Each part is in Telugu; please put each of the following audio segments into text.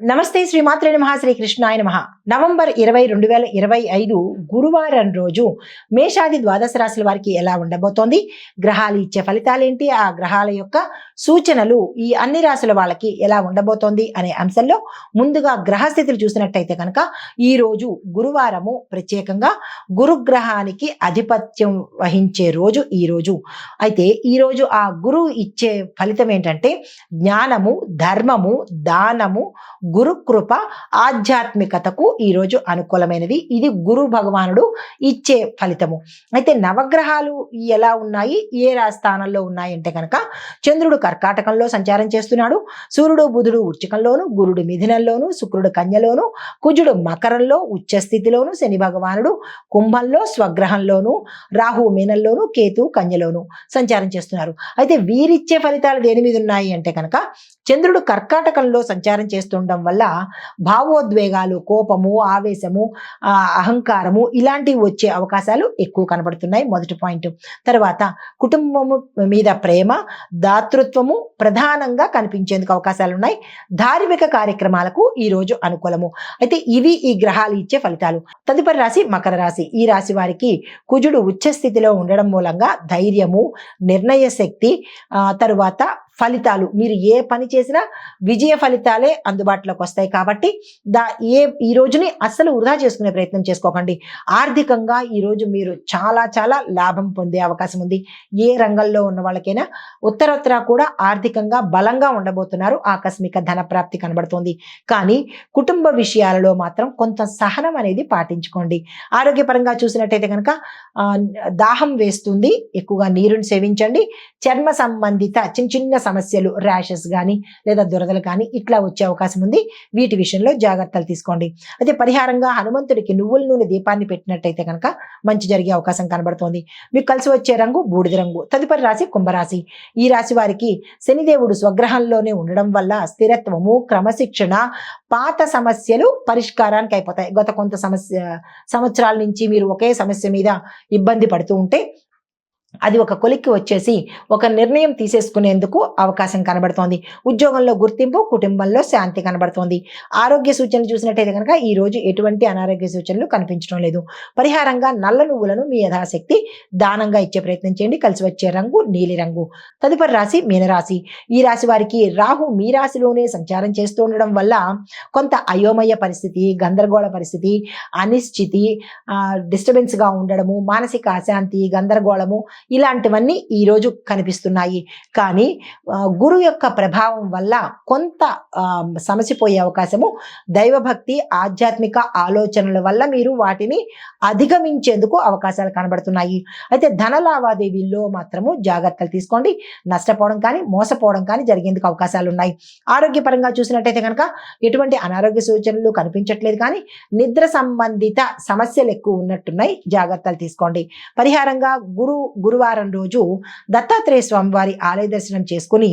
నమస్తే శ్రీమాత్రే నమః శ్రీ కృష్ణాయ నమః. నవంబర్ 20, 2025 గురువారం రోజు మేషాది ద్వాదశ రాశుల వారికి ఎలా ఉండబోతోంది, గ్రహాలు ఇచ్చే ఫలితాలేంటి, ఆ గ్రహాల యొక్క సూచనలు ఈ అన్ని రాశుల వాళ్ళకి ఎలా ఉండబోతోంది అనే అంశంలో ముందుగా గ్రహస్థితులు చూసినట్టయితే కనుక ఈ రోజు గురువారము ప్రత్యేకంగా గురుగ్రహానికి ఆధిపత్యం వహించే రోజు ఈ రోజు. అయితే ఈ రోజు ఆ గురువు ఇచ్చే ఫలితం ఏంటంటే జ్ఞానము, ధర్మము, దానము, గురు కృప, ఆధ్యాత్మికతకు ఈరోజు అనుకూలమైనది. ఇది గురు భగవానుడు ఇచ్చే ఫలితము. అయితే నవగ్రహాలు ఎలా ఉన్నాయి, ఏ స్థానంలో ఉన్నాయి అంటే కనుక చంద్రుడు కర్కాటకంలో సంచారం చేస్తున్నాడు, సూర్యుడు బుధుడు వృశ్చికంలోను, గురుడు మిథునంలోను, శుక్రుడు కన్యలోను, కుజుడు మకరంలో ఉచ్చస్థితిలోను, శని భగవానుడు కుంభంలో స్వగ్రహంలోను, రాహు మీనంలోను, కేతు కన్యలోను సంచారం చేస్తున్నారు. అయితే వీరిచ్చే ఫలితాలు దేని మీద ఉన్నాయి అంటే కనుక చంద్రుడు కర్కాటకంలో సంచారం చేస్తుండడం వల్ల భావోద్వేగాలు, కోపము, ఆవేశము, అహంకారము ఇలాంటివి వచ్చే అవకాశాలు ఎక్కువ కనబడుతున్నాయి. మొదటి పాయింట్. తర్వాత కుటుంబము మీద ప్రేమ, దాతృత్వము ప్రధానంగా కనిపించేందుకు అవకాశాలు ఉన్నాయి. ధార్మిక కార్యక్రమాలకు ఈ రోజు అనుకూలము. అయితే ఇవి ఈ గ్రహాలు ఇచ్చే ఫలితాలు. తదుపరి రాశి మకర రాశి. ఈ రాశి వారికి కుజుడు ఉచ్చ స్థితిలో ఉండడం మూలంగా ధైర్యము, నిర్ణయ శక్తి, తరువాత ఫలితాలు, మీరు ఏ పని చేసినా విజయ ఫలితాలే అందుబాటులోకి వస్తాయి. కాబట్టి ఈ రోజుని అస్సలు వృధా చేసుకునే ప్రయత్నం చేసుకోకండి. ఆర్థికంగా ఈరోజు మీరు చాలా చాలా లాభం పొందే అవకాశం ఉంది. ఏ రంగంలో ఉన్న వాళ్ళకైనా ఉత్తరోత్తర కూడా ఆర్థికంగా బలంగా ఉండబోతున్నారు. ఆకస్మిక ధన ప్రాప్తి కనబడుతోంది. కానీ కుటుంబ విషయాలలో మాత్రం కొంత సహనం అనేది పాటించుకోండి. ఆరోగ్యపరంగా చూసినట్టయితే కనుక దాహం వేస్తుంది, ఎక్కువగా నీరుని సేవించండి. చర్మ సంబంధిత చిన్న చిన్న సమస్యలు, ర్యాషెస్ కానీ లేదా దురదలు కానీ ఇట్లా వచ్చే అవకాశం ఉంది. వీటి విషయంలో జాగ్రత్తలు తీసుకోండి. అయితే పరిహారంగా హనుమంతుడికి నువ్వుల నూనె దీపాన్ని పెట్టినట్టయితే కనుక మంచి జరిగే అవకాశం కనబడుతోంది. మీకు కలిసి వచ్చే రంగు బూడిద రంగు. తదుపరి రాశి కుంభరాశి. ఈ రాశి వారికి శనిదేవుడు స్వగ్రహంలోనే ఉండడం వల్ల స్థిరత్వము, క్రమశిక్షణ, పాత సమస్యలు పరిష్కారానికి అయిపోతాయి. గత కొంత సంవత్సరాల నుంచి మీరు ఒకే సమస్య మీద ఇబ్బంది పడుతూ ఉంటే అది ఒక కొలిక్కి వచ్చేసి ఒక నిర్ణయం తీసేసుకునేందుకు అవకాశం కనబడుతోంది. ఉద్యోగంలో గుర్తింపు, కుటుంబంలో శాంతి కనబడుతోంది. ఆరోగ్య సూచనలు చూసినట్టయితే కనుక ఈ రోజు ఎటువంటి అనారోగ్య సూచనలు కనిపించడం లేదు. పరిహారంగా నల్ల నువ్వులను మీ యథాశక్తి దానంగా ఇచ్చే ప్రయత్నం చేయండి. కలిసి వచ్చే రంగు నీలి రంగు. తదుపరి రాశి మీనరాశి. ఈ రాశి వారికి రాహు మీ రాశిలోనే సంచారం చేస్తూ ఉండడం వల్ల కొంత అయోమయ పరిస్థితి, గందరగోళ పరిస్థితి, అనిశ్చితి, డిస్టర్బెన్స్ గా ఉండడము, మానసిక అశాంతి, గందరగోళము ఇలాంటివన్నీ ఈరోజు కనిపిస్తున్నాయి. కానీ గురువు యొక్క ప్రభావం వల్ల కొంత సమసిపోయే అవకాశము, దైవభక్తి, ఆధ్యాత్మిక ఆలోచనల వల్ల మీరు వాటిని అధిగమించేందుకు అవకాశాలు కనబడుతున్నాయి. అయితే ధన లావాదేవీల్లో మాత్రము జాగ్రత్తలు తీసుకోండి. నష్టపోవడం కానీ మోసపోవడం కానీ జరిగేందుకు అవకాశాలు ఉన్నాయి. ఆరోగ్యపరంగా చూసినట్టయితే కనుక ఎటువంటి అనారోగ్య సూచనలు కనిపించట్లేదు. కానీ నిద్ర సంబంధిత సమస్యలు ఎక్కువ ఉన్నట్టున్నాయి. జాగ్రత్తలు తీసుకోండి. పరిహారంగా గురువారం రోజు దత్తాత్రేయ స్వామివారి ఆలయ దర్శనం చేసుకుని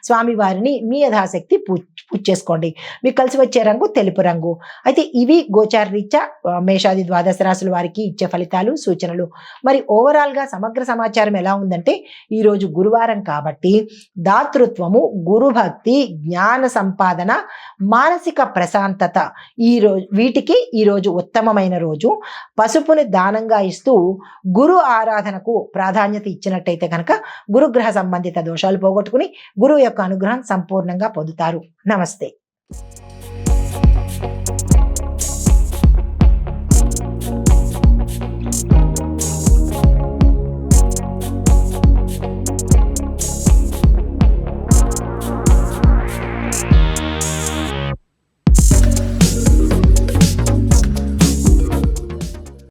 స్వామివారిని మీ యథాశక్తి పూజ చేసుకోండి. మీకు కలిసి వచ్చే రంగు తెలుపు రంగు. అయితే ఇవి గోచార రీత్యా మేషాది ద్వాదశ రాశుల వారికి ఇచ్చే ఫలితాలు, సూచనలు. మరి ఓవరాల్ గా సమగ్ర సమాచారం ఎలా ఉందంటే ఈ రోజు గురువారం కాబట్టి దాతృత్వము, గురుభక్తి, జ్ఞాన సంపాదన, మానసిక ప్రశాంతత వీటికి ఈ రోజు ఉత్తమమైన రోజు. పసుపుని దానంగా ఇస్తూ గురు ఆరాధనకు ప్రాధాన్యత ఇచ్చినట్టయితే కనుక గురుగ్రహ సంబంధిత దోషాలు పోగొట్టుకుని గురువు యొక్క అనుగ్రహం సంపూర్ణంగా పొందుతారు. నమస్తే.